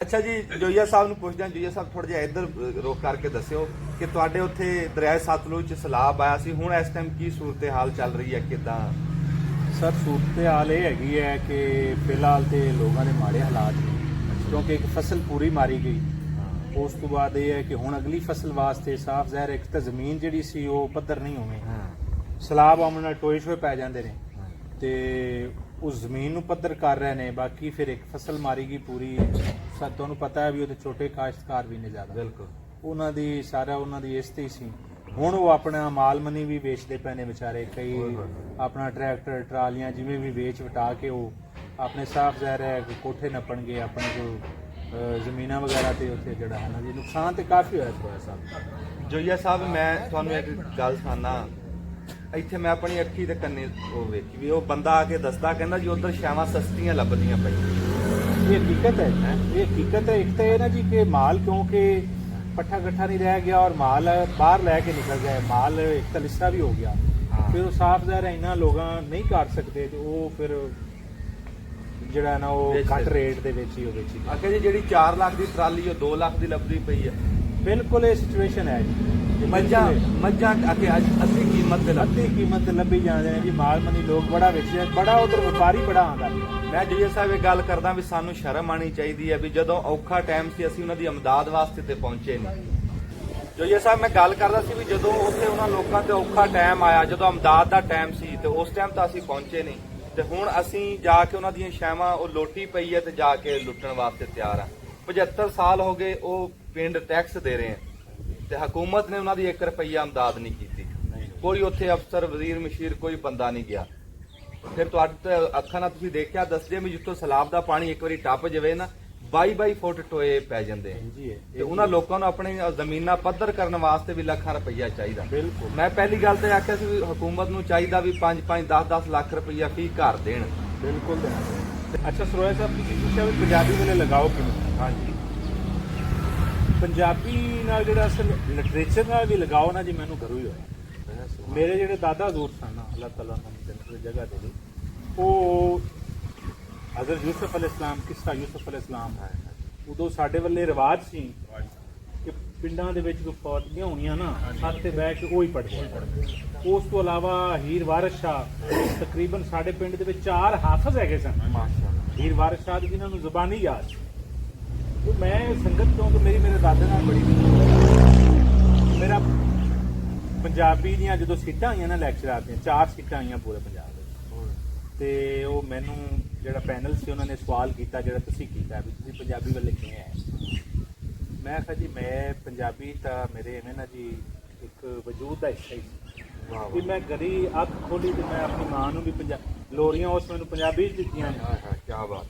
ਅੱਛਾ ਜੀ, ਜੋਈਆ ਸਾਹਿਬ ਨੂੰ ਪੁੱਛਦੇ ਹਾਂ। ਜੋਈਆ ਸਾਹਿਬ ਥੋੜਾ ਜਿਹਾ ਇੱਧਰ ਰੋਕ ਕਰਕੇ ਦੱਸਿਓ ਕਿ ਤੁਹਾਡੇ ਉੱਥੇ ਦਰਿਆ ਸਤਲੁਜ 'ਚ ਸੈਲਾਬ ਆਇਆ ਸੀ, ਹੁਣ ਇਸ ਟਾਈਮ ਕੀ ਸੂਰਤ ਹਾਲ ਚੱਲ ਰਹੀ ਹੈ, ਕਿਦਾਂ? ਸਰ ਸੂਰਤ ਹਾਲ ਇਹ ਹੈਗੀ ਹੈ ਕਿ ਫਿਲਹਾਲ ਤੇ ਲੋਕਾਂ ਦੇ ਮਾੜੇ ਹਾਲਾਤ ਨੇ, ਕਿਉਂਕਿ ਇੱਕ ਫਸਲ ਪੂਰੀ ਮਾਰੀ ਗਈ। ਉਸ ਤੋਂ ਬਾਅਦ ਇਹ ਹੈ ਕਿ ਹੁਣ ਅਗਲੀ ਫਸਲ ਵਾਸਤੇ ਸਾਫ਼ ਜ਼ਾਹਿਰ ਇੱਕ ਤਾਂ ਜ਼ਮੀਨ ਜਿਹੜੀ ਸੀ ਉਹ ਪੱਧਰ ਨਹੀਂ ਹੋਣੀ, ਸੈਲਾਬ ਆਉਣ ਨਾਲ ਟੋਏ ਸ਼ੋਏ ਪੈ ਜਾਂਦੇ ਨੇ ਤੇ ਉਸ ਜ਼ਮੀਨ ਨੂੰ ਪੱਧਰ ਕਰ ਰਹੇ ਨੇ। ਬਾਕੀ ਫਿਰ ਇੱਕ ਫਸਲ ਮਾਰੀ ਗਈ ਪੂਰੀ। ਤੁਹਾਨੂੰ ਪਤਾ ਹੈ ਵੀ ਉਹਦੇ ਛੋਟੇ ਕਾਸ਼ਤਕਾਰ ਵੀ ਨੇ ਜ਼ਿਆਦਾ, ਬਿਲਕੁਲ ਉਹਨਾਂ ਦੀ ਇਸ ਤੇ ਹੀ ਸੀ। ਹੁਣ ਉਹ ਆਪਣਾ ਮਾਲ ਮਨੀ ਵੀ ਵੇਚਦੇ ਪਏ ਨੇ ਵਿਚਾਰੇ, ਕਈ ਆਪਣਾ ਟਰੈਕਟਰ ਟਰਾਲੀਆਂ ਜਿਵੇਂ ਵੀ ਵੇਚ ਵਟਾ ਕੇ ਉਹ ਆਪਣੇ ਸਾਫ਼ ਜ਼ਾਹਿਰ ਹੈ ਕੋਠੇ ਨੱਪਣਗੇ, ਆਪਣੇ ਕੋਲ ਜ਼ਮੀਨਾਂ ਵਗੈਰਾ ਤੇ ਉੱਥੇ ਜਿਹੜਾ ਹੈ ਨਾ ਜੀ ਨੁਕਸਾਨ ਤੇ ਕਾਫੀ ਹੋਇਆ ਥੋੜਾ ਸਾਹਿਬ। ਜੋਈਆ ਸਾਹਿਬ ਮੈਂ ਤੁਹਾਨੂੰ ਇੱਕ ਗੱਲ ਸੁਣਾਉਣਾ, ਇੱਥੇ ਮੈਂ ਆਪਣੀ ਅੱਖੀ ਤੇ ਕੰਨੇ ਉਹ ਵੇਖੀ ਵੀ ਉਹ ਬੰਦਾ ਆ ਕੇ ਦੱਸਦਾ, ਕਹਿੰਦਾ ਜੀ ਉਧਰ ਛਾਵਾਂ ਸਸਤੀਆਂ ਲੱਭਦੀਆਂ ਪਈਆਂ। ਇਹ ਹਕੀਕਤ ਹੈ, ਇਹ ਹਕੀਕਤ ਹੈ। ਇੱਕ ਤਾਂ ਇਹ ਨਾ ਜੀ ਕਿ ਮਾਲ ਕਿਉਂਕਿ ਪੱਠਾ ਗੱਠਾ ਨਹੀਂ ਰਹਿ ਗਿਆ ਔਰ ਮਾਲ ਬਾਹਰ ਲੈ ਕੇ ਨਿਕਲ ਗਿਆ, ਮਾਲ ਇੱਕ ਤਾਂ ਲਿੱਸਾ ਵੀ ਹੋ ਗਿਆ, ਫਿਰ ਉਹ ਸਾਫ਼ ਜ਼ਾਹਿਰ ਇੰਨਾ ਲੋਕਾਂ ਨਹੀਂ ਕਰ ਸਕਦੇ ਤੇ ਉਹ ਫਿਰ ਜਿਹੜਾ ਨਾ ਉਹ ਘੱਟ ਰੇਟ ਦੇ ਵਿੱਚ ਹੀ ਉਹ ਵੇਚੀ। ਆਖੇ ਜੀ ਜਿਹੜੀ 4 ਲੱਖ ਦੀ ਟਰਾਲੀ ਉਹ 2 ਲੱਖ ਦੀ ਲੱਭਦੀ ਪਈ ਹੈ। ਬਿਲਕੁਲ ਇਹ ਸਿਚੁਏਸ਼ਨ ਹੈ ਜੀ। ਮੱਝਾਂ ਆਖੇ ਅੱਜ ਅੱਧੀ ਕੀਮਤ ਤੇ ਲੱਭੀ ਜਾਂਦੇ ਨੇ ਜੀ। ਮਾਲ ਮਨੀ ਲੋਕ ਬੜਾ ਵੇਚਦੇ, ਬੜਾ ਉਧਰ ਵਪਾਰੀ ਬੜਾ ਆਉਂਦਾ। ਮੈਂ ਜੋਈਆ ਸਾਹਿਬ ਇਹ ਗੱਲ ਕਰਦਾ ਵੀ ਸਾਨੂੰ ਸ਼ਰਮ ਆਣੀ ਚਾਹੀਦੀ ਹੈ ਵੀ ਜਦੋਂ ਔਖਾ ਟਾਈਮ ਸੀ ਅਸੀਂ ਉਹਨਾਂ ਦੀ ਇਮਦਾਦ ਵਾਸਤੇ ਤੇ ਪਹੁੰਚੇ ਨਹੀਂ। ਜੋਈਆ ਸਾਹਿਬ ਮੈਂ ਗੱਲ ਕਰਦਾ ਸੀ ਵੀ ਜਦੋਂ ਉੱਥੇ ਉਹਨਾਂ ਲੋਕਾਂ ਤੇ ਔਖਾ ਟਾਈਮ ਆਇਆ, ਜਦੋਂ ਇਮਦਾਦ ਦਾ ਟਾਈਮ ਸੀ ਤੇ ਉਸ ਟਾਈਮ ਤਾਂ ਅਸੀਂ ਪਹੁੰਚੇ ਨਹੀਂ, ਤੇ ਹੁਣ ਅਸੀਂ ਜਾ ਕੇ ਉਹਨਾਂ ਦੀਆਂ ਛਾਵਾਂ ਉਹ ਲੋਟੀ ਪਈ ਹੈ ਤੇ ਜਾ ਕੇ ਲੁੱਟਣ ਵਾਸਤੇ ਤਿਆਰ ਆ। 75 ਸਾਲ ਹੋ ਗਏ ਉਹ ਪਿੰਡ ਟੈਕਸ ਦੇ ਰਹੇ ਆ ਤੇ ਹਕੂਮਤ ਨੇ ਉਹਨਾਂ ਦੀ 1 ਰੁਪਈਆ ਇਮਦਾਦ ਨਹੀਂ ਕੀਤੀ। ਕੋਈ ਉੱਥੇ ਅਫਸਰ ਵਜ਼ੀਰ ਮਸ਼ੀਰ ਕੋਈ ਬੰਦਾ ਨਹੀਂ ਗਿਆ। ਫਿਰ ਤੁਹਾਡੇ ਅੱਖਾਂ ਨਾਲ ਤੁਸੀਂ ਦੇਖਿਆ ਦੱਸਦੇ ਵੀ ਜਿੱਥੋਂ ਸੈਲਾਬ ਦਾ ਪਾਣੀ ਇੱਕ ਵਾਰੀ ਟੱਪ ਜਾਵੇ ਨਾ 22 ਫੁੱਟ ਟੋਏ ਪੈ ਜਾਂਦੇ ਤੇ ਉਹਨਾਂ ਲੋਕਾਂ ਨੂੰ ਆਪਣੀ ਜ਼ਮੀਨਾਂ ਪੱਧਰ ਕਰਨ ਵਾਸਤੇ ਵੀ ਲੱਖਾਂ ਰੁਪਈਆ ਚਾਹੀਦਾ। ਬਿਲਕੁਲ ਮੈਂ ਪਹਿਲੀ ਗੱਲ ਤੇ ਆਖਿਆ ਸੀ ਵੀ ਹਕੂਮਤ ਨੂੰ ਚਾਹੀਦਾ ਵੀ 5-5 10-10 ਲੱਖ ਰੁਪਈਆ ਫੀ ਘਰ ਦੇਣ। ਬਿਲਕੁਲ। ਅੱਛਾ ਸਰੋਇਆ ਸਾਹਿਬ ਤੁਸੀਂ ਪੁੱਛਿਆ ਵੀ ਪੰਜਾਬੀ ਵੇਲੇ ਲਗਾਓ ਕਿਵੇਂ? ਹਾਂਜੀ, ਪੰਜਾਬੀ ਨਾਲ ਜਿਹੜਾ ਅਸਲ ਲਿਟਰੇਚਰ ਨਾਲ ਵੀ ਲਗਾਓ ਨਾ ਜੀ ਮੈਨੂੰ ਘਰੋਂ ਹੀ ਹੋਇਆ। ਮੇਰੇ ਜਿਹੜੇ ਦਾਦਾ ਹਜ਼ੂਰ ਸਨ ਅੱਲਾਹ ਤਾਲਾ ਦੀ ਜਗ੍ਹਾ ਦੇ ਲਈ, ਉਹ ਹਜ਼ਰਤ ਯੂਸਫ ਅਲੈਹਿਸਲਾਮ ਕਿਸਾ ਯੂਸਫ ਅਲੈਹਿਸਲਾਮ ਹੈ। ਉਦੋਂ ਸਾਡੇ ਵੱਲੇ ਰਿਵਾਜ ਸੀ ਕਿ ਪਿੰਡਾਂ ਦੇ ਵਿੱਚ ਕੋਈ ਫੌਜੀਆਂ ਹੋਣੀਆਂ ਨਾ ਛੱਤ ਤੇ ਬਹਿ ਕੇ ਉਹ ਹੀ ਪੜ੍ਹਦੇ। ਉਸ ਤੋਂ ਇਲਾਵਾ ਹੀਰ ਵਾਰਿਸ ਸ਼ਾਹ, ਤਕਰੀਬਨ ਸਾਡੇ ਪਿੰਡ ਦੇ ਵਿੱਚ 4 ਹਾਫਜ਼ ਹੈਗੇ ਸਨ ਹੀਰ ਵਾਰਿਸ ਸ਼ਾਹ ਜਿਨ੍ਹਾਂ ਨੂੰ ਜ਼ੁਬਾਨੀ ਯਾਦ ਸੀ। ਉਹ ਮੈਂ ਸੰਗਤ ਕਿਉਂਕਿ ਮੇਰੇ ਦਾਦੇ ਨਾਲ ਬੜੀ ਮੇਰਾ ਪੰਜਾਬੀ ਦੀਆਂ ਜਦੋਂ ਸੀਟਾਂ ਆਈਆਂ ਨਾ ਲੈਕਚਰਾਂ ਦੀਆਂ 4 ਸੀਟਾਂ ਆਈਆਂ ਪੂਰੇ ਪੰਜਾਬ ਵਿੱਚ, ਤੇ ਉਹ ਮੈਨੂੰ ਜਿਹੜਾ ਪੈਨਲ ਸੀ ਉਹਨਾਂ ਨੇ ਸਵਾਲ ਕੀਤਾ ਜਿਹੜਾ ਤੁਸੀਂ ਕੀਤਾ ਵੀ ਤੁਸੀਂ ਪੰਜਾਬੀ ਵੱਲ ਕਿਵੇਂ ਆਏ। ਮੈਂ ਕਿਹਾ ਜੀ ਮੈਂ ਪੰਜਾਬੀ ਤਾਂ ਮੇਰੇ ਐਵੇਂ ਨਾ ਜੀ ਇੱਕ ਵਜੂਦ ਦਾ ਹਿੱਸਾ ਹੀ ਸੀ ਕਿ ਮੈਂ ਘਰੀ ਅੱਖ ਖੋਲੀ ਤੇ ਮੈਂ ਆਪਣੀ ਮਾਂ ਨੂੰ ਵੀ ਲੋਰੀਆਂ ਉਸ ਮੈਨੂੰ ਪੰਜਾਬੀ ਚ ਦਿੱਤੀਆਂ ਨੇ। ਕਿਆ ਬਾਤ।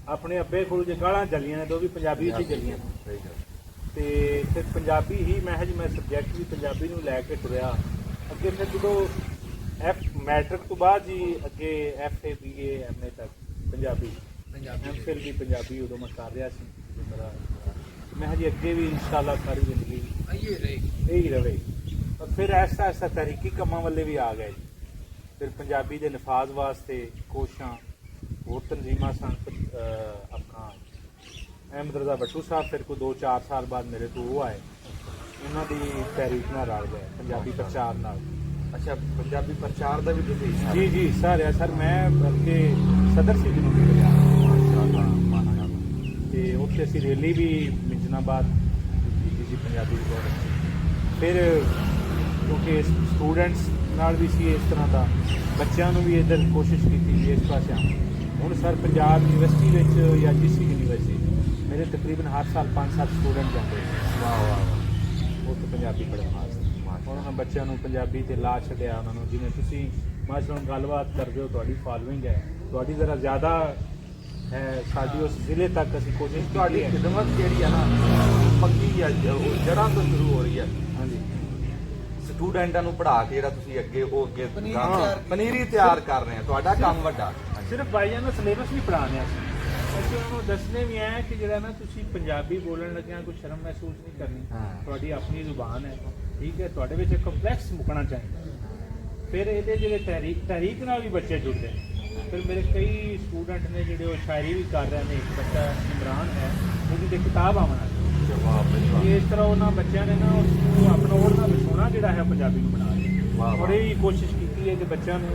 ਆਪਣੇ ਅੱਬੇ ਕੋਲ ਜੇ ਗਾਲਾਂ ਚੱਲੀਆਂ ਨੇ ਤੇ ਉਹ ਵੀ ਪੰਜਾਬੀ ਚ ਹੀ ਚੱਲੀਆਂ ਤੇ ਫਿਰ ਪੰਜਾਬੀ ਹੀ ਮੈਂ ਜੀ ਮੈਂ ਸਬਜੈਕਟ ਵੀ ਪੰਜਾਬੀ ਨੂੰ ਲੈ ਕੇ ਤੁਰਿਆ ਅੱਗੇ। ਫਿਰ ਜਦੋਂ ਮੈਟ੍ਰਿਕ ਤੋਂ ਬਾਅਦ ਜੀ ਅੱਗੇ FA BA MA ਤੱਕ ਪੰਜਾਬੀ MPhil ਵੀ ਪੰਜਾਬੀ ਉਦੋਂ ਮੈਂ ਕਰ ਰਿਹਾ ਸੀ। ਮੇਰਾ ਮੈਂ ਜੀ ਅੱਗੇ ਵੀ ਇਨਸ਼ਾਅੱਲਾ ਸਾਰੀ ਜ਼ਿੰਦਗੀ ਇਹੀ ਰਹੇ। ਫਿਰ ਐਸਾ ਤਰੀਕੀ ਕੰਮਾਂ ਵੱਲੇ ਵੀ ਆ ਗਏ ਜੀ। ਫਿਰ ਪੰਜਾਬੀ ਦੇ ਨਿਫਾਜ਼ ਵਾਸਤੇ ਕੋਸ਼ਾਂ ਹੋਰ ਤਨਜ਼ੀਮਾਂ ਸਨ। ਆਪਣਾ ਅਹਿਮਦ ਰਜ਼ਾ ਬੱਟੂ ਸਾਹਿਬ ਫਿਰ ਕੋਈ 2-4 ਸਾਲ ਬਾਅਦ ਮੇਰੇ ਤੋਂ ਉਹ ਆਏ, ਉਹਨਾਂ ਦੀ ਤਹਿਰੀਕ ਨਾਲ ਰਲ ਗਏ ਪੰਜਾਬੀ ਪ੍ਰਚਾਰ ਨਾਲ। ਅੱਛਾ, ਪੰਜਾਬੀ ਪ੍ਰਚਾਰ ਦਾ ਵੀ ਤੁਸੀਂ? ਜੀ ਹਿੱਸਾ ਰਿਹਾ ਸਰ। ਮੈਂ ਬਲਕਿ ਸਦਰ ਸੀ ਜਦੋਂ ਤੇ ਉੱਥੇ ਅਸੀਂ ਰੈਲੀ ਵੀ ਮਿੰਜਨਾਬਾਦ ਕੀਤੀ ਸੀ ਪੰਜਾਬੀ ਦੀ ਬਹੁਤ ਅੱਛੀ। ਫਿਰ ਕਿਉਂਕਿ ਸਟੂਡੈਂਟਸ ਨਾਲ ਵੀ ਸੀ ਇਸ ਤਰ੍ਹਾਂ ਦਾ, ਬੱਚਿਆਂ ਨੂੰ ਵੀ ਇੱਧਰ ਕੋਸ਼ਿਸ਼ ਕੀਤੀ ਵੀ ਇਸ ਪਾਸੇ ਆਉਣ। ਹੁਣ ਸਰ ਪੰਜਾਬ ਯੂਨੀਵਰਸਿਟੀ ਵਿੱਚ ਜਾਂ GC ਯੂਨੀਵਰਸਿਟੀ ਮੇਰੇ ਤਕਰੀਬਨ ਹਰ ਸਾਲ 5-7 ਸਟੂਡੈਂਟ ਜਾਂਦੇ। ਵਾਹ ਉੱਥੇ ਪੰਜਾਬੀ ਪੜ੍ਹਨ ਵਾਸਤੇ। ਉਹਨਾਂ ਬੱਚਿਆਂ ਨੂੰ ਪੰਜਾਬੀ ਤੇ ਲਾ ਛੱਡਿਆ ਉਹਨਾਂ ਨੂੰ। ਜਿਵੇਂ ਤੁਸੀਂ ਮਾਸ਼ਾਅੱਲਾ ਗੱਲਬਾਤ ਕਰਦੇ ਹੋ, ਤੁਹਾਡੀ ਫਾਲੋਇੰਗ ਹੈ, ਤੁਹਾਡੀ ਜ਼ਰਾ ਜ਼ਿਆਦਾ ਹੈ ਸਾਡੀ ਉਸ ਜ਼ਿਲ੍ਹੇ ਤੱਕ ਅਸੀਂ ਕੋਸ਼ਿਸ਼ ਤੁਹਾਡੀ ਖਿਦਮਤ ਜਿਹੜੀ ਹੈ ਨਾ ਪੱਕੀ ਹੈ, ਜੜ੍ਹਾਂ ਤੋਂ ਸ਼ੁਰੂ ਹੋ ਰਹੀ ਹੈ। ਹਾਂਜੀ, ਸਟੂਡੈਂਟਾਂ ਨੂੰ ਪੜ੍ਹਾ ਕੇ ਜਿਹੜਾ ਤੁਸੀਂ ਅੱਗੇ ਉਹ ਅੱਗੇ ਪਨੀਰੀ ਤਿਆਰ ਕਰ ਰਹੇ ਆ, ਤੁਹਾਡਾ ਕੰਮ ਵੱਡਾ। ਸਿਰਫ ਭਾਈਆਂ ਦਾ ਸਿਲੇਬਸ ਵੀ ਪੜ੍ਹਾਉਂਦੇ ਅਸੀਂ ਉਹਨਾਂ ਨੂੰ ਦੱਸਣੇ ਵੀ ਹੈ ਕਿ ਜਿਹੜਾ ਨਾ ਤੁਸੀਂ ਪੰਜਾਬੀ ਬੋਲਣ ਲੱਗਿਆ ਕੋਈ ਸ਼ਰਮ ਮਹਿਸੂਸ ਨਹੀਂ ਕਰਨੀ। ਤੁਹਾਡੀ ਆਪਣੀ ਜ਼ੁਬਾਨ ਹੈ, ਠੀਕ ਹੈ, ਤੁਹਾਡੇ ਵਿੱਚ ਕੰਪਲੈਕਸ ਮੁੱਕਣਾ ਚਾਹੀਦਾ। ਫਿਰ ਇਹਦੇ ਜਿਹੜੇ ਤਹਿਰੀਕ ਨਾਲ ਵੀ ਬੱਚੇ ਜੁੜਦੇ ਨੇ ਫਿਰ ਮੇਰੇ ਕਈ ਸਟੂਡੈਂਟ ਨੇ ਜਿਹੜੇ ਉਹ ਸ਼ਾਇਰੀ ਵੀ ਕਰ ਰਹੇ ਨੇ। ਇੱਕ ਬੱਚਾ ਇਮਰਾਨ ਹੈ, ਉਹਦੀ ਤੇ ਕਿਤਾਬ ਆਉਣ ਵਾਲੀ ਹੈ। ਇਸ ਤਰ੍ਹਾਂ ਉਹਨਾਂ ਬੱਚਿਆਂ ਨੇ ਨਾ ਉਸਨੂੰ ਆਪਣਾ ਉਹਦਾ ਵਿਛੋਣਾ ਜਿਹੜਾ ਹੈ ਪੰਜਾਬੀ ਨੂੰ ਬਣਾ ਲਿਆ। ਔਰ ਇਹ ਵੀ ਕੋਸ਼ਿਸ਼ ਕੀਤੀ ਹੈ ਕਿ ਬੱਚਿਆਂ ਨੂੰ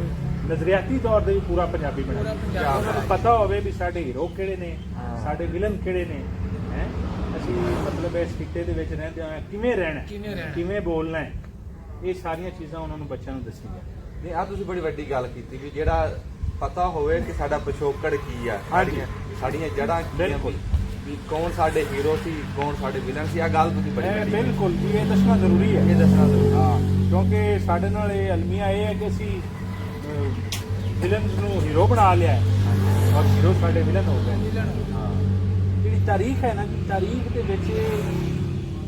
ਨਜ਼ਰੀਆਤੀ ਤੌਰ ਤੇ ਵੀ ਪੂਰਾ ਪੰਜਾਬੀ ਬਣਾ ਲਿਆ। ਉਹਨਾਂ ਨੂੰ ਪਤਾ ਹੋਵੇ ਵੀ ਸਾਡੇ ਹੀਰੋ ਕਿਹੜੇ ਨੇ, ਸਾਡੇ ਵਿਲਨ ਕਿਹੜੇ ਨੇ, ਹੈ ਅਸੀਂ ਮਤਲਬ ਇਸ ਖਿੱਤੇ ਦੇ ਵਿੱਚ ਰਹਿੰਦੇ ਹਾਂ ਕਿਵੇਂ ਰਹਿਣਾ, ਕਿਵੇਂ ਬੋਲਣਾ ਹੈ, ਇਹ ਸਾਰੀਆਂ ਚੀਜ਼ਾਂ ਉਹਨਾਂ ਨੂੰ ਬੱਚਿਆਂ ਨੂੰ ਦੱਸੀਆਂ। ਨਹੀਂ ਆ ਤੁਸੀਂ ਬੜੀ ਵੱਡੀ ਗੱਲ ਕੀਤੀ ਵੀ ਜਿਹੜਾ ਪਤਾ ਹੋਵੇ ਕਿ ਸਾਡਾ ਪਿਛੋਕੜ ਕੀ ਆ, ਸਾਡੀਆਂ ਜੜ੍ਹਾਂ ਬਿਲਕੁਲ ਵੀ ਕੌਣ ਸਾਡੇ ਹੀਰੋ ਸੀ, ਕੌਣ ਸਾਡੇ ਵਿਲਨ ਸੀ, ਆ ਗੱਲ ਤੁਸੀਂ ਬੜੀ ਵੱਡੀ ਬਿਲਕੁਲ ਜੀ ਇਹ ਦੱਸਣਾ ਜ਼ਰੂਰੀ ਹੈ। ਇਹ ਦੱਸਣਾ ਜ਼ਰੂਰੀ ਹਾਂ, ਕਿਉਂਕਿ ਸਾਡੇ ਨਾਲ ਇਹ ਅਲਮੀਆ ਇਹ ਹੈ ਕਿ ਅਸੀਂ ਵਿਲਨ ਨੂੰ ਹੀਰੋ ਬਣਾ ਲਿਆ ਔਰ ਹੀਰੋ ਸਾਡੇ ਵਿਲਨ ਹੋ ਗਏ। ਹਾਂ, ਜਿਹੜੀ ਤਾਰੀਖ ਹੈ ਨਾ ਜੀ, ਤਾਰੀਖ ਦੇ ਵਿੱਚ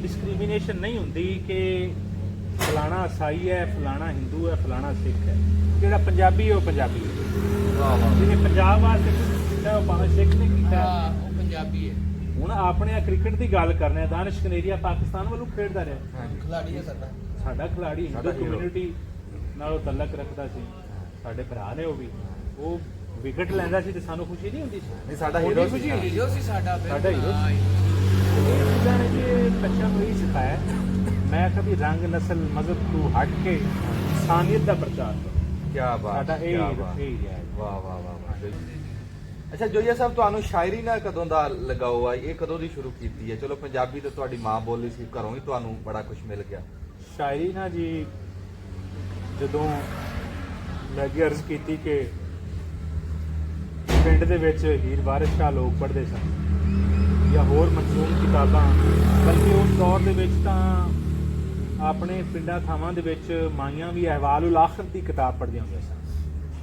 ਡਿਸਕ੍ਰਿਮੀਨੇਸ਼ਨ ਨਹੀਂ ਹੁੰਦੀ ਕਿ ਫਲਾਣਾ ਈਸਾਈ ਹੈ, ਫਲਾਣਾ ਹਿੰਦੂ ਹੈ, ਫਲਾਣਾ ਸਿੱਖ ਹੈ। ਜਿਹੜਾ ਪੰਜਾਬੀ ਹੈ ਉਹ ਪੰਜਾਬੀ ਹੈ। ਵਾਹ ਵਾਹ। ਜਿਹਨੇ ਪੰਜਾਬ ਵਾਸਤੇ ਕੁਝ ਕੀਤਾ ਉਹ ਭਾਵੇਂ ਸਿੱਖ ਨੇ ਕੀਤਾ, ਉਹ ਪੰਜਾਬੀ ਹੈ। ਹੁਣ ਆਪਣੇ ਕ੍ਰਿਕਟ ਦੀ ਗੱਲ ਕਰਨੇ ਆ, ਦਾਨਿਸ਼ ਕਨੇਰੀਆ ਪਾਕਿਸਤਾਨ ਵੱਲੋਂ ਖੇਡਦਾ ਰਿਹਾ, ਖਿਲਾੜੀ ਹੈ ਸਾਡਾ। ਸਾਡਾ ਖਿਲਾੜੀ ਹਿੰਦੂ ਕਮਿਊਨਿਟੀ ਨਾਲ ਤਾਲੁਕ ਰੱਖਦਾ ਸੀ, ਸਾਡੇ ਭਰਾ ਨੇ ਉਹ ਵੀ, ਉਹ ਵਿਕਟ ਲੈਂਦਾ ਸੀ ਤੇ ਸਾਨੂੰ ਖੁਸ਼ੀ ਨਹੀਂ ਹੁੰਦੀ ਸੀ। ਨਹੀਂ ਸਾਡਾ ਹੀਰੋ ਸੀ। ਹੀਰੋ ਸੀ ਸਾਡਾ ਹੀਰੋ ਸੀ। ਇਹ ਚੀਜ਼ਾਂ ਨੇ ਜੀ ਬੱਚਿਆਂ ਨੂੰ ਇਹ ਸਿਖਾਇਆ। ਮੈਂ ਕभी ਰੰਗ ਨਸਲ ਮਜ਼ਹਬ ਤੋਂ ਹਟ ਕੇ ਇਨਸਾਨੀਅਤ ਦਾ ਪ੍ਰਚਾਰ ਕਰਦਾ। ਕੀ ਬਾਤ, ਸਾਡਾ ਇਹ ਕਿਆ ਬਾਤ। ਹੈ। ਵਾਹ ਵਾਹ ਵਾਹ ਵਾਹ। ਅੱਛਾ ਜੋਈਆ ਸਾਹਿਬ, ਤੁਹਾਨੂੰ ਸ਼ਾਇਰੀ ਨਾਲ ਕਦੋਂ ਦਾ ਲਗਾਓ ਆ, ਇਹ ਕਦੋਂ ਦੀ ਸ਼ੁਰੂ ਕੀਤੀ ਹੈ? ਚਲੋ ਪੰਜਾਬੀ ਤਾਂ ਤੁਹਾਡੀ ਮਾਂ ਬੋਲੀ ਸੀ, ਘਰੋਂ ਹੀ ਤੁਹਾਨੂੰ ਬੜਾ ਕੁਝ ਮਿਲ ਗਿਆ। ਸ਼ਾਇਰੀ ਨਾ ਜੀ ਜਦੋਂ ਮੈਂ ਅੱਗੇ ਅਰਜ਼ ਕੀਤੀ ਕਿ ਪਿੰਡ ਦੇ ਵਿੱਚ ਹੀਰ ਵਾਰਿਸ ਸ਼ਾਹ ਲੋਕ ਪੜ੍ਹਦੇ ਸਨ ਜਾਂ ਹੋਰ ਮਨਜ਼ੂਮ ਕਿਤਾਬਾਂ, ਬਲਕਿ ਉਸ ਦੌਰ ਦੇ ਵਿੱਚ ਤਾਂ ਆਪਣੇ ਪਿੰਡਾਂ ਥਾਵਾਂ ਦੇ ਵਿੱਚ ਮਾਈਆਂ ਵੀ ਅਹਿਵਾਲੁਲ ਆਖਰਤ ਦੀ ਕਿਤਾਬ ਪੜ੍ਹਦੀਆਂ ਹੁੰਦੀਆਂ ਸਨ।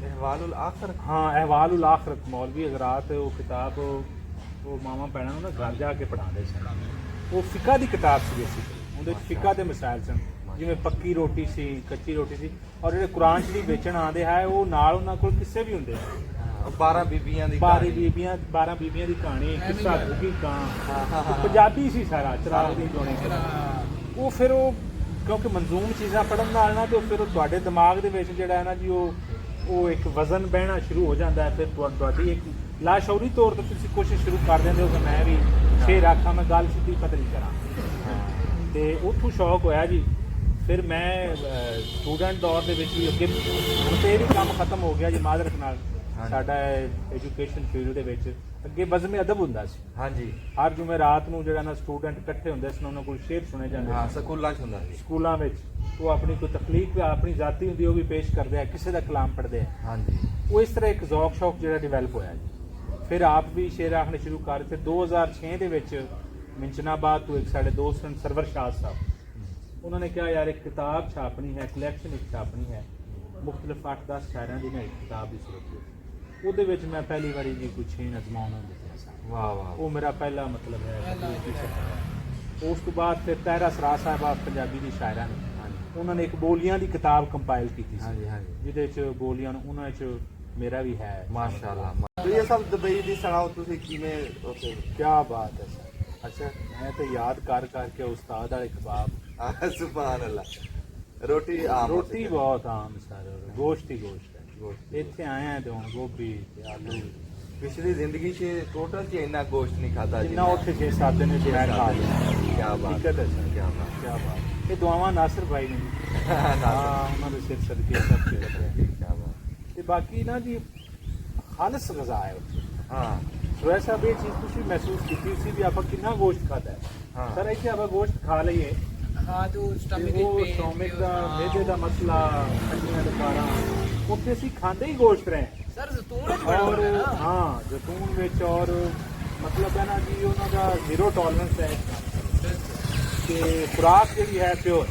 ਅਹਿਵਾਲੁਲ ਆਖਰ? ਹਾਂ, ਅਹਿਵਾਲੁਲ ਆਖਰਤ। ਮੌਲਵੀ ਹਜ਼ਰਾਤ ਉਹ ਕਿਤਾਬ ਉਹ ਮਾਵਾਂ ਭੈਣਾਂ ਨੂੰ ਨਾ ਘਰ ਜਾ ਕੇ ਪੜ੍ਹਾਉਂਦੇ ਸਨ। ਉਹ ਫਿਕਾ ਦੀ ਕਿਤਾਬ ਸੀ ਬੇਸਿਕਲੀ, ਉਹਦੇ ਵਿੱਚ ਫਿਕਾ ਦੇ ਮਸਾਇਲ ਸਨ, ਜਿਵੇਂ ਪੱਕੀ ਰੋਟੀ ਸੀ, ਕੱਚੀ ਰੋਟੀ ਸੀ। ਔਰ ਜਿਹੜੇ ਕੁਰਾਨ ਸ਼ਰੀਫ ਵੇਚਣ ਆਉਂਦੇ ਹੈ ਉਹ ਨਾਲ ਉਹਨਾਂ ਕੋਲ ਕਿੱਸੇ ਵੀ ਹੁੰਦੇ ਆ। 12 ਬੀਬੀਆਂ ਦੀ 12 ਬੀਬੀਆਂ ਦੀ ਕਹਾਣੀ, ਕਿੱਸਾ ਗੁੱਗੀ ਕਾਂ, ਪੰਜਾਬੀ ਸੀ ਸਾਰਾ, ਚਰਾਗ ਦੀ ਜੋਣੇ। ਉਹ ਫਿਰ ਉਹ ਕਿਉਂਕਿ ਮਨਜ਼ੂਮ ਚੀਜ਼ਾਂ ਪੜ੍ਹਨ ਨਾਲ ਨਾ, ਤੇ ਫਿਰ ਉਹ ਤੁਹਾਡੇ ਦਿਮਾਗ ਦੇ ਵਿੱਚ ਜਿਹੜਾ ਹੈ ਨਾ ਜੀ ਉਹ ਇੱਕ ਵਜ਼ਨ ਬਹਿਣਾ ਸ਼ੁਰੂ ਹੋ ਜਾਂਦਾ ਹੈ। ਫਿਰ ਤੁਹਾਡੀ ਇੱਕ ਲਾਸ਼ੌਰੀ ਤੌਰ ਤੇ ਤੁਸੀਂ ਕੋਸ਼ਿਸ਼ ਸ਼ੁਰੂ ਕਰ ਦਿੰਦੇ ਹੋ ਕਿ ਮੈਂ ਵੀ ਸ਼ੇਰ ਆਖਾਂ, ਮੈਂ ਗੱਲ ਸਿੱਧੀ ਪਤਲੀ ਕਰਾਂ। ਤੇ ਉੱਥੋਂ ਸ਼ੌਕ ਹੋਇਆ ਜੀ। ਫਿਰ ਮੈਂ ਸਟੂਡੈਂਟ ਦੌਰ ਦੇ ਵਿੱਚ ਵੀ ਅੱਗੇ, ਹੁਣ ਤੇ ਇਹ ਵੀ ਕੰਮ ਖਤਮ ਹੋ ਗਿਆ ਜੀ ਮਾਜ਼ਰਤ ਨਾਲ। ਸਾਡਾ ਐਜੂਕੇਸ਼ਨ ਫੀਲਡ ਦੇ ਵਿੱਚ ਅੱਗੇ ਬਜ਼ਮ ਅਦਬ ਹੁੰਦਾ ਸੀ। ਹਾਂਜੀ, ਹਰ ਜੁਮੇ ਰਾਤ ਨੂੰ ਜਿਹੜਾ ਨਾ ਸਟੂਡੈਂਟ ਇਕੱਠੇ ਹੁੰਦੇ ਸਨ, ਉਹਨਾਂ ਕੋਲ ਸ਼ੇਰ ਸੁਣੇ ਜਾਂਦੇ। ਹਾਂ, ਸਕੂਲਾਂ 'ਚ ਹੁੰਦਾ ਸੀ। ਸਕੂਲਾਂ ਵਿੱਚ ਉਹ ਆਪਣੀ ਕੋਈ ਤਖਲੀਕ ਆਪਣੀ ਜ਼ਾਤੀ ਹੁੰਦੀ ਉਹ ਵੀ ਪੇਸ਼ ਕਰਦੇ ਆ, ਕਿਸੇ ਦਾ ਕਲਾਮ ਪੜ੍ਹਦੇ ਆ। ਹਾਂਜੀ, ਉਹ ਇਸ ਤਰ੍ਹਾਂ ਇੱਕ ਜ਼ੌਕ ਸ਼ੌਕ ਜਿਹੜਾ ਡਿਵੈਲਪ ਹੋਇਆ ਜੀ। ਫਿਰ ਆਪ ਵੀ ਸ਼ੇਰ ਆਖਣੇ ਸ਼ੁਰੂ ਕਰ ਦਿੱਤੇ। 2006 ਦੇ ਵਿੱਚ ਮਿੰਚਨਾਬਾਦ ਤੋਂ ਇੱਕ ਸਾਡੇ ਦੋਸਤ ਹਨ ਸਰਵਰ ਸ਼ਾਹ ਸਾਹਿਬ, ਉਹਨਾਂ ਨੇ ਕਿਹਾ ਯਾਰ ਇੱਕ ਕਿਤਾਬ ਛਾਪਣੀ ਹੈ, ਕਲੈਕਸ਼ਨ ਇੱਕ ਛਾਪਣੀ ਹੈ, ਮੁਖਤਲਿਫ 8-10 ਸ਼ਾਇਰਾਂ ਦੀ ਨਾ ਇੱਕ ਕਿਤਾਬ ਦੀ ਸੂਰਤ ਵਿੱਚ। ਉਹਦੇ ਵਿੱਚ ਮੈਂ ਪਹਿਲੀ ਵਾਰੀ ਜੀ ਕੁਝ 6 ਨਜ਼ਮਾਂ ਉਹਨਾਂ ਨੂੰ ਦਿੱਤੀਆਂ ਸਨ। ਵਾਹ ਵਾਹ। ਉਹ ਮੇਰਾ ਪਹਿਲਾ ਮਤਲਬ ਹੈ। ਉਸ ਤੋਂ ਬਾਅਦ ਫਿਰ ਤਹਿਰਾ ਸਰਾ ਸਾਹਿਬਾ ਪੰਜਾਬੀ ਦੀ ਸ਼ਾਇਰਾਂ ਨੇ, ਉਹਨਾਂ ਨੇ ਇੱਕ ਬੋਲੀਆਂ ਦੀ ਕਿਤਾਬ ਕੰਪਾਈਲ ਕੀਤੀ ਸੀ। ਹਾਂਜੀ ਹਾਂਜੀ, ਜਿਹਦੇ 'ਚ ਬੋਲੀਆਂ ਨੂੰ ਉਹਨਾਂ 'ਚ ਮੇਰਾ ਵੀ ਹੈ। ਮਾਸ਼ਾਅੱਲਾ। ਇਹ ਸਭ ਦੁਬਈ ਦੀ ਸੁਣਾਓ, ਤੁਸੀਂ ਕਿਵੇਂ ਉੱਥੇ? ਕੀ ਬਾਤ ਹੈ ਸਰ। ਅੱਛਾ, ਮੈਂ ਤਾਂ ਯਾਦ ਕਰ ਕਰਕੇ ਉਸਤਾਦ ਵਾਲੇ ਕਬਾਬ। ਸੁਭਾਨ ਅੱਲਾ। ਰੋਟੀ ਆਮ? ਰੋਟੀ ਬਹੁਤ ਆਮ ਸਰ, ਗੋਸ਼ਤ ਹੀ ਗੋਸ਼ਤ ਹੈ। ਇੱਥੇ ਆਏ ਆ ਤੇ ਹੁਣ ਗੋਭੀ ਤੇ ਆਲੂ। ਪਿਛਲੀ ਜ਼ਿੰਦਗੀ 'ਚ ਟੋਟਲ 'ਚ ਇੰਨਾ ਗੋਸ਼ਤ ਨਹੀਂ ਖਾਦਾ ਜਿੰਨਾ ਉੱਥੇ 6-7 ਦਿਨ ਚ ਮੈਂ ਖਾ ਲਿਆ। ਕੀ ਬਾਤ ਹਕੀਕਤ ਹੈ ਸਰ, ਕੀ ਬਾਤ। ਕੀ ਬਾਤ। ਇਹ ਦੁਆਵਾਂ ਨਾਸਰ ਭਾਈ ਨੇ ਜੀ। ਹਾਂ, ਉਹਨਾਂ ਦੇ ਸਿਰ ਸਦਕੇ ਸਭ ਤੇ ਕੀ ਬਾਤ। ਤੇ ਬਾਕੀ ਨਾ ਜੀ ਖਾਲਸ ਗ਼ਜ਼ਾ ਹੈ ਉੱਥੇ। ਹਾਂ, ਸੋਇਆ ਸਾਹਿਬ ਇਹ ਚੀਜ਼ ਤੁਸੀਂ ਮਹਿਸੂਸ ਕੀਤੀ ਸੀ ਵੀ ਆਪਾਂ ਕਿੰਨਾ ਗੋਸ਼ਤ ਖਾਦਾ ਹੈ। ਹਾਂ ਸਰ ਇੱਥੇ ਆਪਾਂ ਗੋਸ਼ਤ ਖਾ ਲਈਏ, ਹਾਂ ਜੋ ਉਹ ਸਟਮਿਕ ਦਾ ਮਿਹਦੇ ਦਾ ਮਸਲਾ, ਖੱਟੀਆਂ ਦੁਕਾਰਾਂ, ਉੱਥੇ ਅਸੀਂ ਖਾਂਦੇ ਹੀ ਗੋਸ਼ਤ ਰਹੇ। ਸਰ ਜ਼ੈਤੂਨ ਵਿੱਚ ਬੜਾ ਔਰ ਹੁੰਦਾ ਹੈ ਨਾ। ਹਾਂ, ਜ਼ੈਤੂਨ ਵਿੱਚ, ਔਰ ਮਤਲਬ ਹੈ ਨਾ ਜੀ ਉਹਨਾਂ ਦਾ ਜ਼ੀਰੋ ਟੋਲਰੈਂਸ ਹੈ ਕਿ ਖੁਰਾਕ ਜਿਹੜੀ ਹੈ ਪਿਓਰ